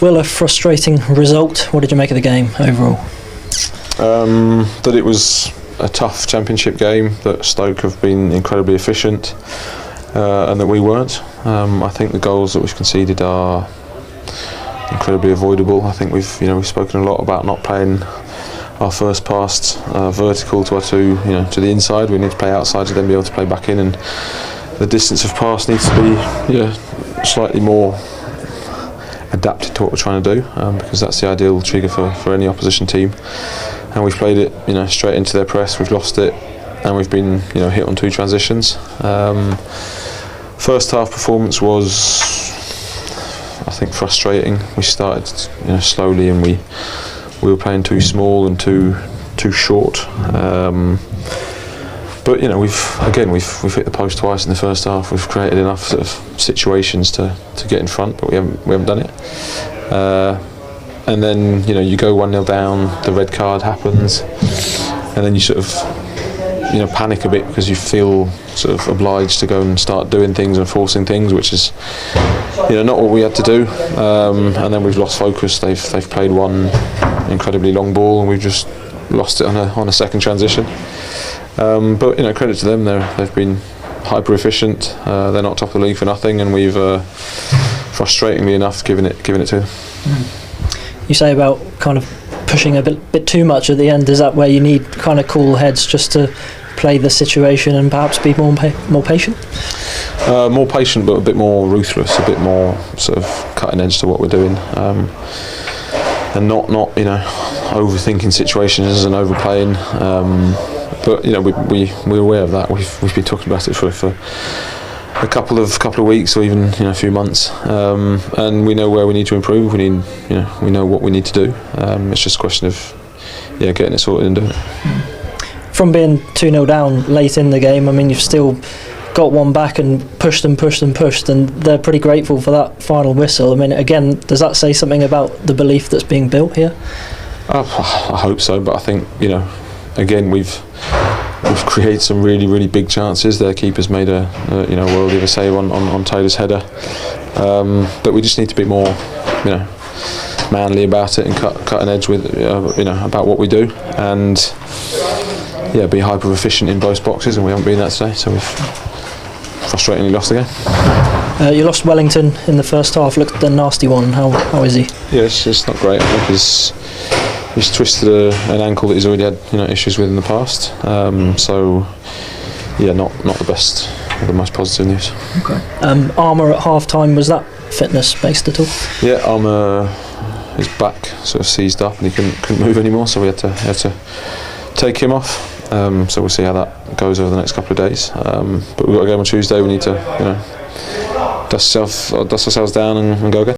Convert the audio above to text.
Will, a frustrating result. What did you make of the game overall? That it was a tough championship game, that Stoke have been incredibly efficient, and that we weren't. I think the goals that we've conceded are incredibly avoidable. I think we've spoken a lot about not playing our first pass vertical to the inside. We need to play outside to then be able to play back in, and the distance of pass needs to be slightly more adapted to what we're trying to do, because that's the ideal trigger for any opposition team. And we've played it straight into their press. We've lost it, and we've been hit on 2 transitions. First half performance was, I think, frustrating. We started slowly, and we were playing too small and too short. But we've hit the post twice in the first half. We've created enough sort of situations to get in front, but we haven't done it. And then you go 1-0 down, the red card happens, and then you sort of panic a bit because you feel sort of obliged to go and start doing things and forcing things, which is not what we had to do. And then we've lost focus. They've played one incredibly long ball, and we've just lost it on a second transition. But credit to them, they've been hyper efficient. They're not top of the league for nothing, and we've frustratingly enough given it to them. You say about kind of pushing a bit too much at the end. Is that where you need kind of cool heads just to play the situation and perhaps be more patient? More patient, but a bit more ruthless, a bit more sort of cutting edge to what we're doing, and not overthinking situations and overplaying. But we're aware of that. We've been talking about it for a couple of weeks, or even a few months, and we know where we need to improve. We know what we need to do. It's just a question of getting it sorted and doing it. From being 2-0 down late in the game, I mean, you've still got one back and pushed, and they're pretty grateful for that final whistle. I mean, again, does that say something about the belief that's being built here? I hope so, but I think again we've created some really, really big chances. Their keeper's made a worldie of a save on Taylor's header, but we just need to be more manly about it and cut an edge with about what we do, and be hyper efficient in both boxes, and we haven't been that today, so we've frustratingly lost the game. You lost Wellington in the first half. Looked a nasty one. How is he? Yes, it's not great. I think he's twisted an ankle that he's already had issues with in the past. So not the best or the most positive news. Okay. Armour at half time, was that fitness based at all? Yeah, Armour, his back sort of seized up and he couldn't move anymore, so we had to take him off. So we'll see how that goes over the next couple of days. But we've got a game on Tuesday. We need to dust ourselves down and go again.